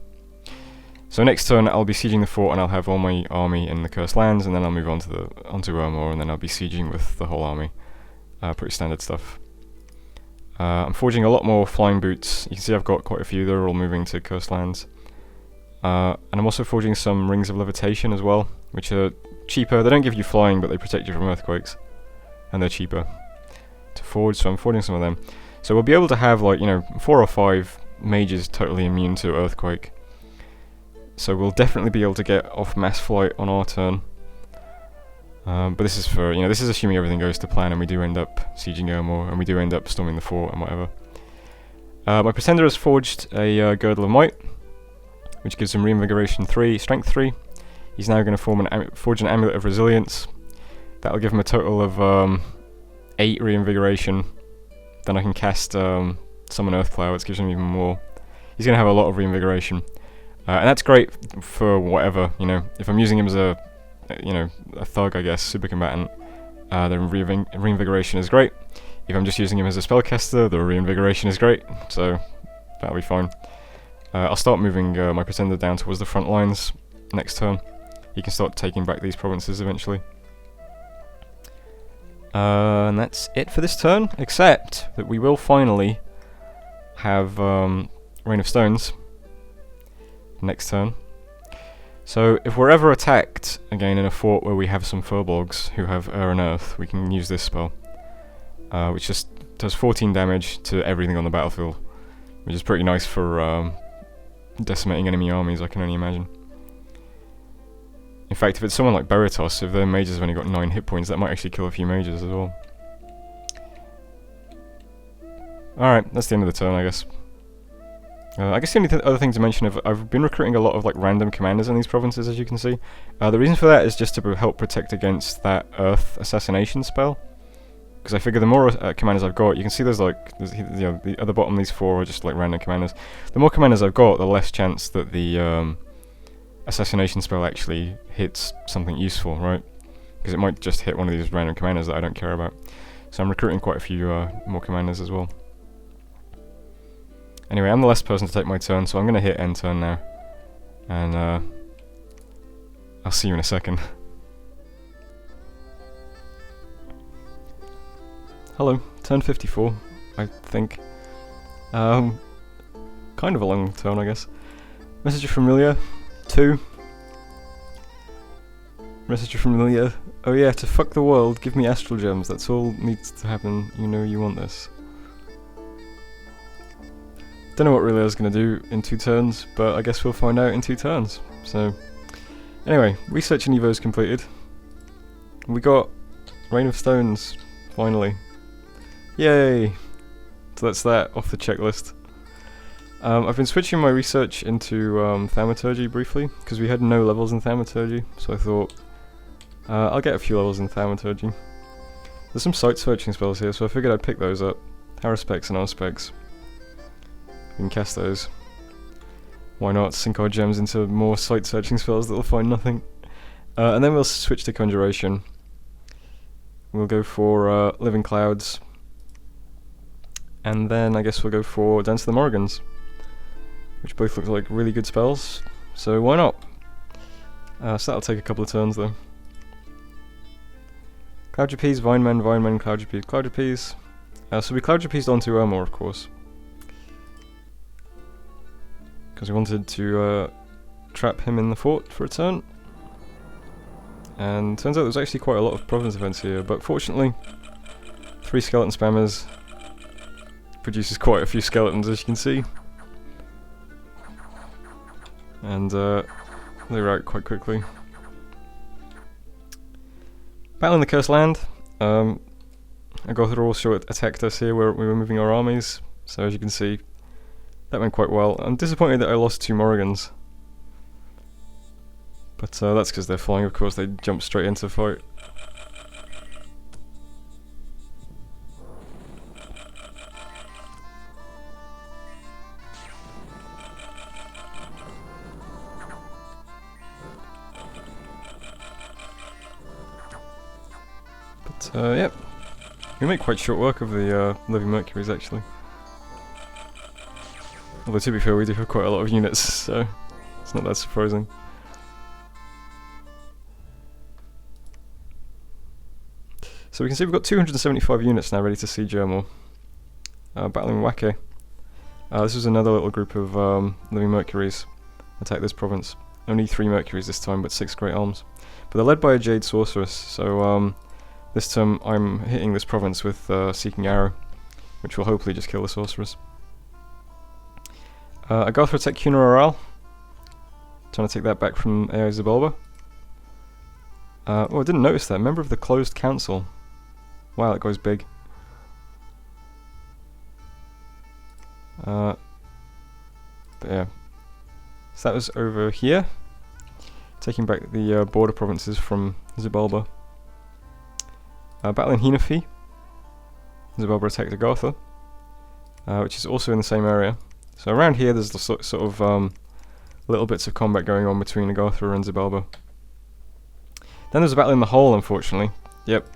So next turn I'll be sieging the fort and I'll have all my army in the Cursed Lands, and then I'll move on to onto Ermor, and then I'll be sieging with the whole army. Pretty standard stuff. I'm forging a lot more flying boots. You can see I've got quite a few. They're all moving to Cursed Lands. And I'm also forging some rings of levitation as well, which are cheaper. They don't give you flying, but they protect you from earthquakes, and they're cheaper to forge. So I'm forging some of them. So we'll be able to have 4 or 5 mages totally immune to earthquake. So we'll definitely be able to get off mass flight on our turn. But this is for, this is assuming everything goes to plan and we do end up sieging Ermor and we do end up storming the fort and whatever. My Pretender has forged a Girdle of Might, which gives him Reinvigoration 3, Strength 3. He's now going to forge an Amulet of Resilience. That'll give him a total of 8 Reinvigoration. Then I can cast Summon Earthplow, which gives him even more. He's going to have a lot of Reinvigoration. And that's great for whatever, if I'm using him as a thug, I guess, super combatant, the reinvigoration is great. If I'm just using him as a spellcaster, the reinvigoration is great, so that'll be fine. I'll start moving my Pretender down towards the front lines next turn. He can start taking back these provinces eventually. And that's it for this turn, except that we will finally have Rain of Stones next turn. So if we're ever attacked again in a fort where we have some Furbolgs who have Air and Earth, we can use this spell, which just does 14 damage to everything on the battlefield, which is pretty nice for decimating enemy armies, I can only imagine. In fact, if it's someone like Beritos, if their mages have only got 9 hit points, that might actually kill a few mages as well. Alright, that's the end of the turn, I guess. I guess the only other thing to mention is I've been recruiting a lot of random commanders in these provinces, as you can see. The reason for that is just to help protect against that Earth Assassination spell. Because I figure the more commanders I've got, you can see there's at the bottom these 4 are just random commanders. The more commanders I've got, the less chance that the Assassination spell actually hits something useful, right? Because it might just hit one of these random commanders that I don't care about. So I'm recruiting quite a few more commanders as well. Anyway, I'm the last person to take my turn, so I'm going to hit end turn now. And I'll see you in a second. Hello, turn 54, I think. Kind of a long turn, I guess. Message of Familiar, 2. Message of Familiar, oh yeah, to fuck the world, give me astral gems, that's all needs to happen, you want this. Don't know what really I was going to do in 2 turns, but I guess we'll find out in 2 turns. So, anyway, research and Evo's completed. We got Rain of Stones, finally. Yay! So that's that off the checklist. I've been switching my research into Thaumaturgy briefly, because we had no levels in Thaumaturgy, so I thought I'll get a few levels in Thaumaturgy. There's some sight searching spells here, so I figured I'd pick those up. Haruspex and Auspex. We can cast those. Why not sink our gems into more sight searching spells that'll find nothing? And then we'll switch to Conjuration. We'll go for Living Clouds. And then I guess we'll go for Dance of the Morrigans, which both look like really good spells, so why not? So that'll take a couple of turns though. Cloud Trapeze, Vineman, Vineman, Cloud Trapeze, Cloud Trapeze. So we Cloud Trapezed onto Ermor, of course, because we wanted to trap him in the fort for a turn. And turns out there's actually quite a lot of Providence events here, but fortunately 3 skeleton spammers produces quite a few skeletons, as you can see. And they're out quite quickly. Battling the Cursed Land. Agothra also attacked us here where we were moving our armies, so as you can see, that went quite well. I'm disappointed that I lost 2 Morrigans, but that's because they're flying, of course, they jump straight into fight. Yep. We make quite short work of the Living Mercuries, actually. Although, to be fair, we do have quite a lot of units, so it's not that surprising. So we can see we've got 275 units now ready to siege Ermor. Battling Wake. This is another little group of Living Mercuries attack this province. Only 3 Mercuries this time, but 6 Great Arms. But they're led by a Jade Sorceress, so this time I'm hitting this province with Seeking Arrow, which will hopefully just kill the Sorceress. Agartha attack Cuna Oral, trying to take that back from AI Xibalba. Oh, I didn't notice that. Member of the Closed Council. Wow, that guy's big. But yeah. So that was over here, taking back the border provinces from Xibalba. Battling Hinafi. Xibalba attacked Agartha, which is also in the same area. So around here there's the sort of little bits of combat going on between Agartha and Xibalba. Then there's a battle in the hole, unfortunately. Yep.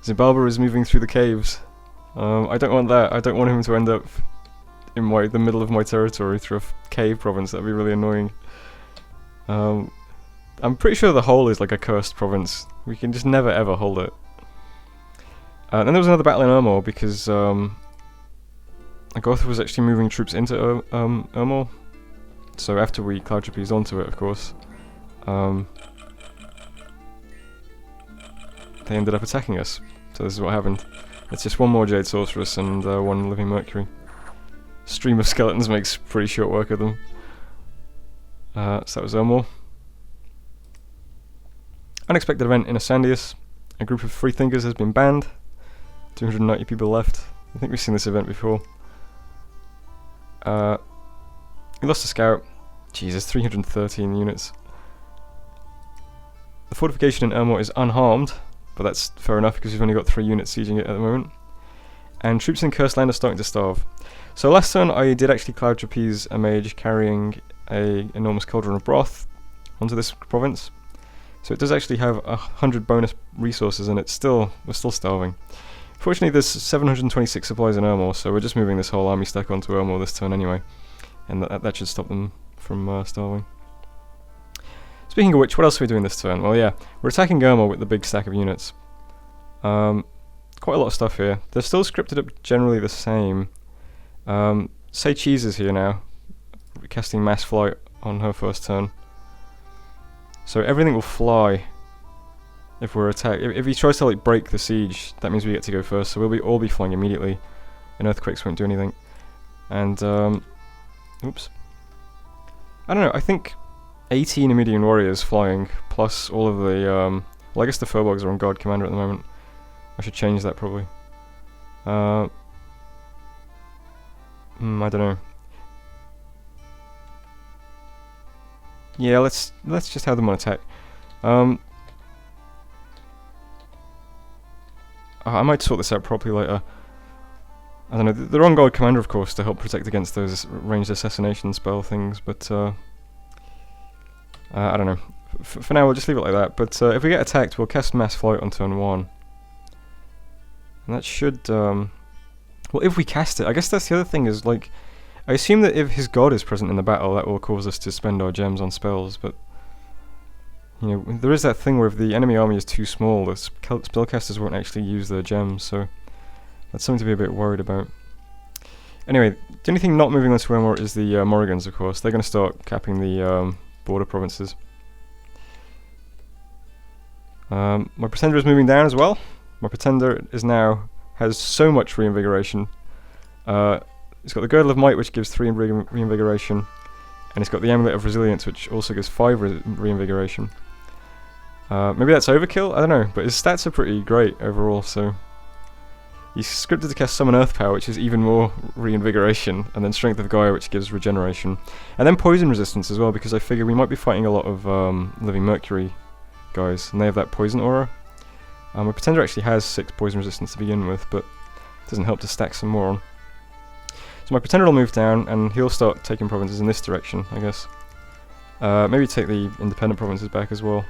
Xibalba is moving through the caves. I don't want that. I don't want him to end up in the middle of my territory through a cave province. That'd be really annoying. I'm pretty sure the hole is like a cursed province. We can just never ever hold it. Then there was another battle in Ermor because Agartha was actually moving troops into Ermor. So after we Cloud Trapezed onto it, of course, they ended up attacking us. So this is what happened. It's just 1 more Jade Sorceress and 1 Living Mercury. Stream of skeletons makes pretty short work of them. So that was Ermor. Unexpected event in Assandius. A group of freethinkers has been banned. 290 people left. I think we've seen this event before. We lost a scout. Jesus, 313 units. The fortification in Ermor is unharmed, but that's fair enough because we've only got 3 units sieging it at the moment. And troops in Cursed Land are starting to starve. So last turn I did actually Cloud Trapeze a mage carrying a enormous cauldron of broth onto this province. So it does actually have 100 bonus resources and we're still starving. Fortunately there's 726 supplies in Ermor, so we're just moving this whole army stack onto Ermor this turn anyway. And that should stop them from starving. Speaking of which, what else are we doing this turn? Well yeah, we're attacking Ermor with the big stack of units. Quite a lot of stuff here. They're still scripted up generally the same. Say Cheese is here now, casting Mass Flight on her first turn. So everything will fly if we're attacked. If he tries to like break the siege, that means we get to go first, so we'll all be flying immediately, and earthquakes won't do anything. And, oops. I don't know, I think 18 Immediate Warriors flying, plus all of the, well, I guess the Furbolgs are on Guard Commander at the moment. I should change that probably. I don't know. Yeah, let's just have them on attack. I might sort this out properly later. I don't know, they're on Guard Commander of course to help protect against those ranged assassination spell things, but I don't know. For now we'll just leave it like that, but if we get attacked we'll cast Mass Flight on turn 1. And that should, well, if we cast it, I guess that's the other thing is, like, I assume that if his god is present in the battle that will cause us to spend our gems on spells, but you know, there is that thing where if the enemy army is too small, the spellcasters won't actually use their gems, so that's something to be a bit worried about. Anyway, the only thing not moving on to Wemore is the Morrigans, of course. They're going to start capping the border provinces. My Pretender is moving down as well. My Pretender has so much reinvigoration. It's got the Girdle of Might, which gives 3 reinvigoration, and it's got the Amulet of Resilience, which also gives 5 reinvigoration. Maybe that's overkill, I don't know, but his stats are pretty great overall, so he's scripted to cast Summon Earth Power, which is even more reinvigoration, and then Strength of Gaia, which gives regeneration, and then Poison Resistance as well, because I figure we might be fighting a lot of Living Mercury guys, and they have that Poison Aura. My Pretender actually has 6 Poison Resistance to begin with, but it doesn't help to stack some more on. So my Pretender will move down, and he'll start taking provinces in this direction, I guess. Maybe take the independent provinces back as well.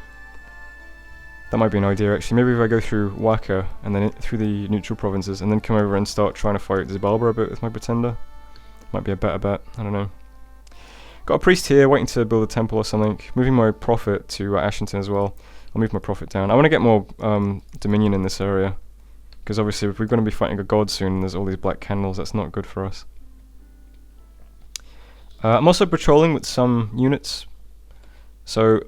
That might be an idea actually. Maybe if I go through Waka and then through the neutral provinces and then come over and start trying to fight Xibalba a bit with my Pretender. Might be a better bet, I don't know. Got a priest here waiting to build a temple or something. Moving my prophet to Ashington as well. I'll move my prophet down. I want to get more dominion in this area, because obviously if we're going to be fighting a god soon and there's all these black candles, that's not good for us. I'm also patrolling with some units. So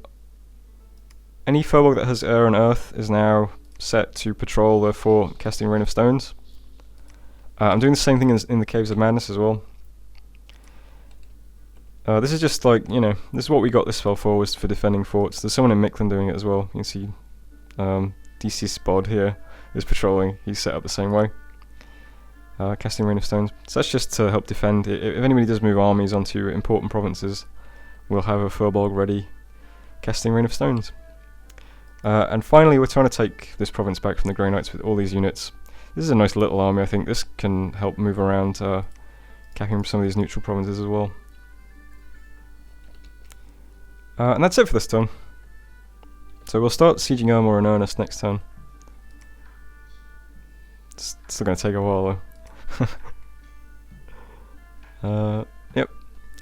any Furbolg that has air and earth is now set to patrol the 4 casting Rain of Stones. I'm doing the same thing in the Caves of Madness as well. This is just like, you know, this is what we got this spell for, was for defending forts. There's someone in Mictlan doing it as well. You can see DC Spod here is patrolling. He's set up the same way. Casting Rain of Stones. So that's just to help defend. If anybody does move armies onto important provinces, we'll have a Furbolg ready casting Rain of Stones. And finally, we're trying to take this province back from the Grey Knights with all these units. This is a nice little army, I think. This can help move around, capping some of these neutral provinces as well. And that's it for this turn. So we'll start sieging Ermor in earnest next turn. It's still going to take a while though. Yep.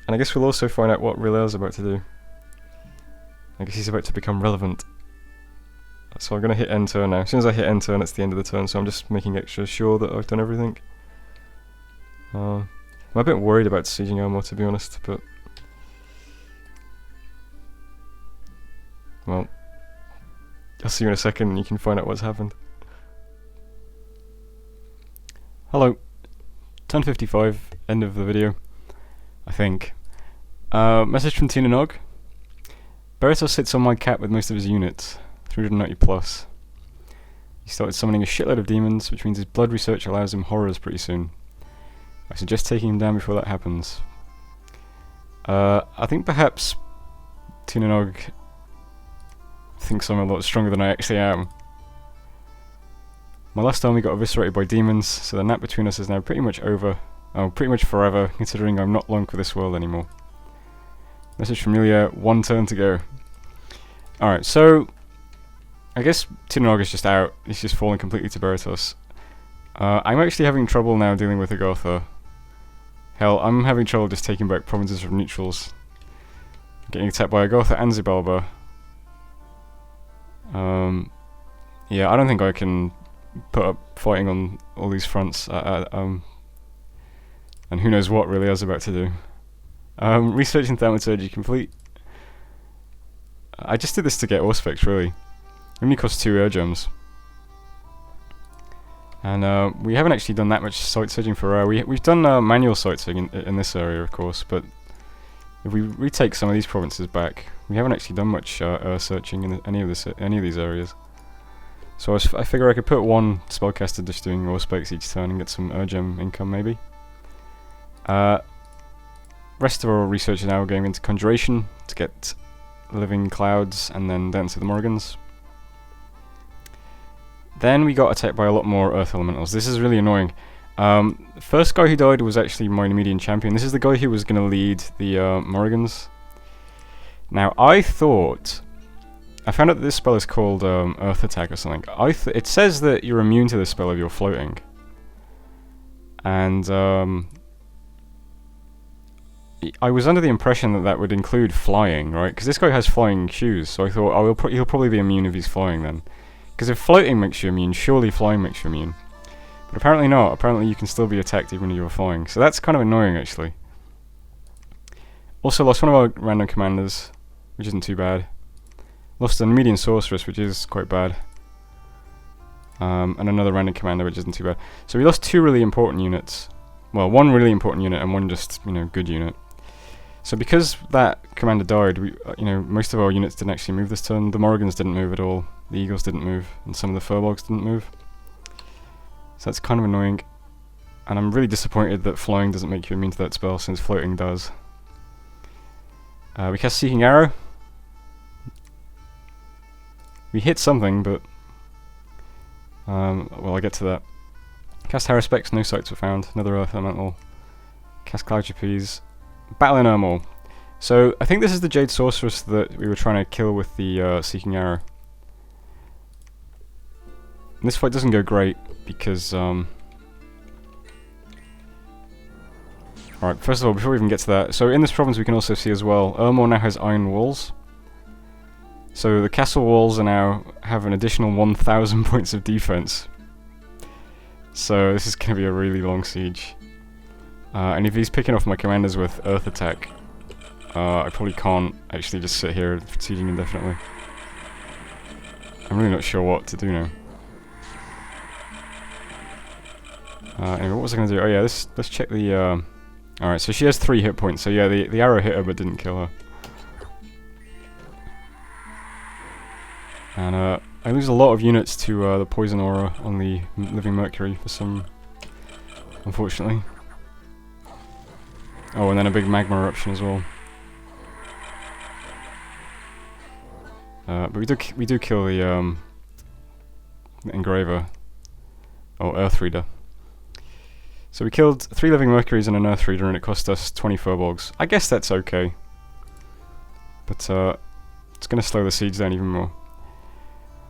And I guess we'll also find out what Rilla's about to do. I guess he's about to become relevant. So I'm going to hit end turn now. As soon as I hit end turn, it's the end of the turn, so I'm just making extra sure that I've done everything. I'm a bit worried about sieging Ermor, to be honest, but well, I'll see you in a second and you can find out what's happened. Hello. Turn 55, end of the video, I think. Message from Tina Nog. Baratos sits on my cap with most of his units, 390 plus. He started summoning a shitload of demons, which means his blood research allows him horrors pretty soon. I suggest taking him down before that happens. I think perhaps Tina Nog thinks I'm a lot stronger than I actually am. My last army got eviscerated by demons, so the nap between us is now pretty much over. Oh, pretty much forever, considering I'm not long for this world anymore. Message from Lilia, 1 turn to go. Alright, so I guess Tina Nog is just out. He's just fallen completely to Baratos. I'm actually having trouble now dealing with Agartha. Hell, I'm having trouble just taking back provinces from neutrals. Getting attacked by Agartha and Xibalba. Yeah, I don't think I can put up fighting on all these fronts. And who knows what really I was about to do. Research in Thaumaturgy complete. I just did this to get Auspex, really. It only costs 2 air gems. And we haven't actually done that much site searching for rare. We've done manual site searching in this area, of course, but if we retake some of these provinces back, we haven't actually done much searching in any of these areas. So I figure I could put one spellcaster just doing raw specs each turn and get some gem income, maybe. Rest of our research is now going into conjuration to get living clouds and then Dance of the Morgans. Then we got attacked by a lot more earth elementals. This is really annoying. The first guy who died was actually my median champion. This is the guy who was going to lead the Morgans. Now I found out that this spell is called Earth Attack or something. It says that you're immune to this spell if you're floating. And I was under the impression that that would include flying, right? Because this guy has flying shoes, so I thought, oh, he'll probably be immune if he's flying then. Because if floating makes you immune, surely flying makes you immune. But apparently not. Apparently you can still be attacked even if you're flying. So that's kind of annoying, actually. Also lost one of our random commanders, which isn't too bad. Lost a median sorceress, which is quite bad. And another random commander, which isn't too bad. So we lost two really important units. Well, one really important unit and one just, good unit. So because that commander died, most of our units didn't actually move this turn. The Morgans didn't move at all. The Eagles didn't move, and some of the Furbolgs didn't move. So that's kind of annoying. And I'm really disappointed that flying doesn't make you immune to that spell, since floating does. We cast Seeking Arrow. We hit something, but well, I'll get to that. Cast Haruspex, no sights were found. Another Earth Elemental. Cast Cloud Trapeze. Battle in Urmor. So I think this is the Jade Sorceress that we were trying to kill with the Seeking Arrow. And this fight doesn't go great because alright, first of all, before we even get to that, so in this province we can also see as well, Urmor now has iron walls. So the castle walls now have an additional 1,000 points of defense. So this is going to be a really long siege. And if he's picking off my commanders with Earth Attack, I probably can't actually just sit here sieging indefinitely. I'm really not sure what to do now. Anyway, what was I going to do? Oh yeah, let's check the... Alright, so she has 3 hit points, so yeah, the arrow hit her but didn't kill her. And I lose a lot of units to the Poison Aura on the Living Mercury for some... unfortunately. Oh, and then a big magma eruption as well. But we do kill the Engraver. Or Earth Reader. So we killed 3 Living Mercuries and an Earth Reader, and it cost us 20 Furbolgs. I guess that's okay. But it's going to slow the siege down even more.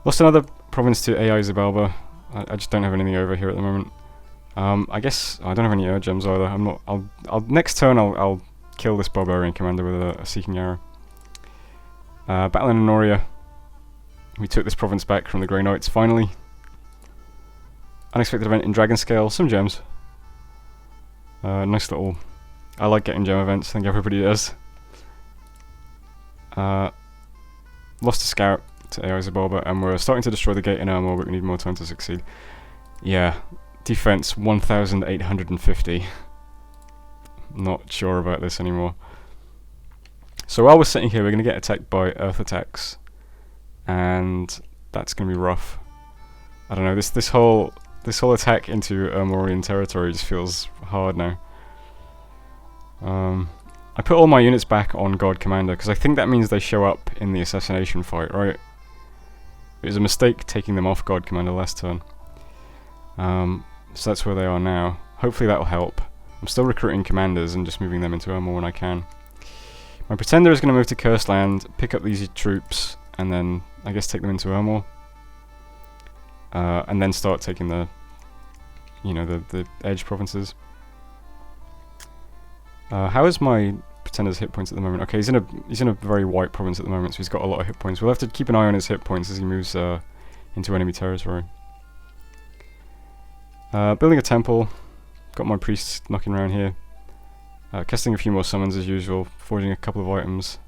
Lost another province to AI Zabalba. I just don't have anything over here at the moment. I guess I don't have any Ur gems either. I'm not. Next turn I'll kill this Barbarian commander with a Seeking Arrow. Battle in Honoria. We took this province back from the Grey Knights finally. Unexpected event in Dragon Scale. Some gems. Nice little... I like getting gem events, I think everybody does. Lost a scout to AI Zabalba, and we're starting to destroy the gate in Urmor, but we need more time to succeed. Yeah, defense 1,850. Not sure about this anymore. So while we're sitting here, we're going to get attacked by Earth attacks, and that's going to be rough. I don't know, this whole attack into Urmorian territory just feels hard now. I put all my units back on God Commander because I think that means they show up in the assassination fight, right? It was a mistake taking them off God Commander last turn. So that's where they are now. Hopefully that'll help. I'm still recruiting commanders and just moving them into Urmor when I can. My Pretender is going to move to Cursed Land, pick up these troops, and then I guess take them into Urmor. And then start taking the edge provinces. How is my Pretender's hit points at the moment? Okay, he's in a very white province at the moment, so he's got a lot of hit points. We'll have to keep an eye on his hit points as he moves into enemy territory. Building a temple. Got my priests knocking around here. Casting a few more summons as usual. Forging a couple of items.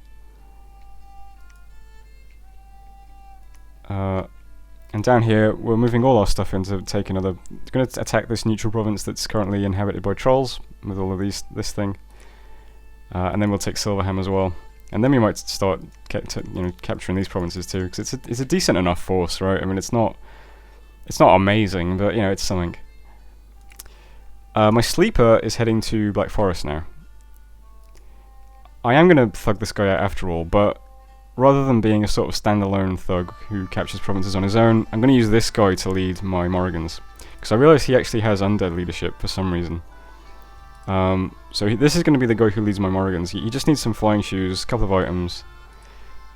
And down here, we're moving all our stuff in to take another... We're going to attack this neutral province that's currently inhabited by trolls, with all of this thing. And then we'll take Silverham as well. And then we might start capturing these provinces too, because it's a decent enough force, right? I mean, it's not amazing, but, you know, it's something. My sleeper is heading to Black Forest now. I am going to thug this guy out after all, but rather than being a sort of standalone thug who captures provinces on his own, I'm going to use this guy to lead my Morrigans. Because I realise he actually has undead leadership for some reason. So this is going to be the guy who leads my Morrigans. He just needs some flying shoes, a couple of items.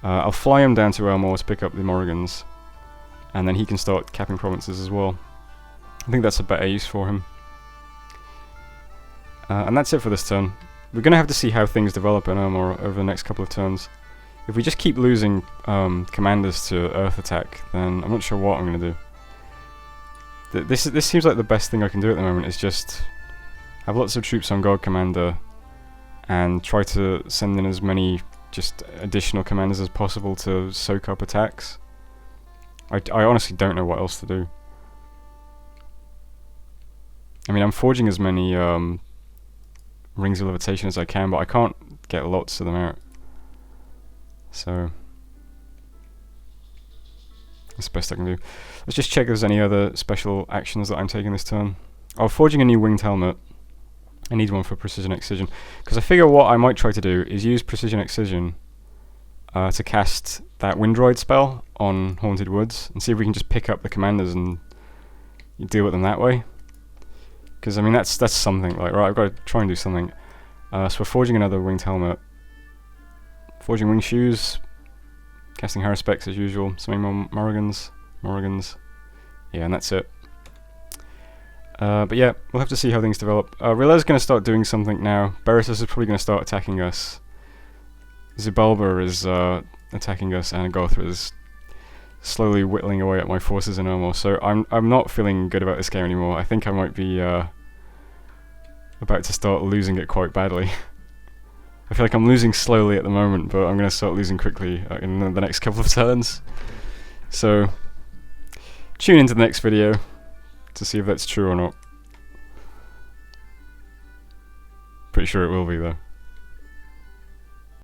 I'll fly him down to Elmore to pick up the Morrigans. And then he can start capping provinces as well. I think that's a better use for him. And that's it for this turn. We're going to have to see how things develop in Elmore over the next couple of turns. If we just keep losing commanders to Earth attack, then I'm not sure what I'm going to do. This seems like the best thing I can do at the moment, is just have lots of troops on Guard Commander and try to send in as many just additional commanders as possible to soak up attacks. I honestly don't know what else to do. I mean, I'm forging as many Rings of Levitation as I can, but I can't get lots of them out. So that's the best I can do. Let's just check if there's any other special actions that I'm taking this turn. Oh, forging a new winged helmet. I need one for Precision Excision, because I figure what I might try to do is use Precision Excision to cast that Windroid spell on Haunted Woods, and see if we can just pick up the commanders and deal with them that way. Because I mean that's something. Like, right, I've got to try and do something. So we're forging another winged helmet. Forging wing shoes, casting Haruspecs as usual, summoning more Morrigans, yeah, and that's it. But yeah, we'll have to see how things develop. Rilla's going to start doing something now. Beretus is probably going to start attacking us. Xibalba is attacking us, and Gothra is slowly whittling away at my forces in Elmore. So I'm not feeling good about this game anymore. I think I might be about to start losing it quite badly. I feel like I'm losing slowly at the moment, but I'm going to start losing quickly in the next couple of turns. So, tune into the next video to see if that's true or not. Pretty sure it will be, though.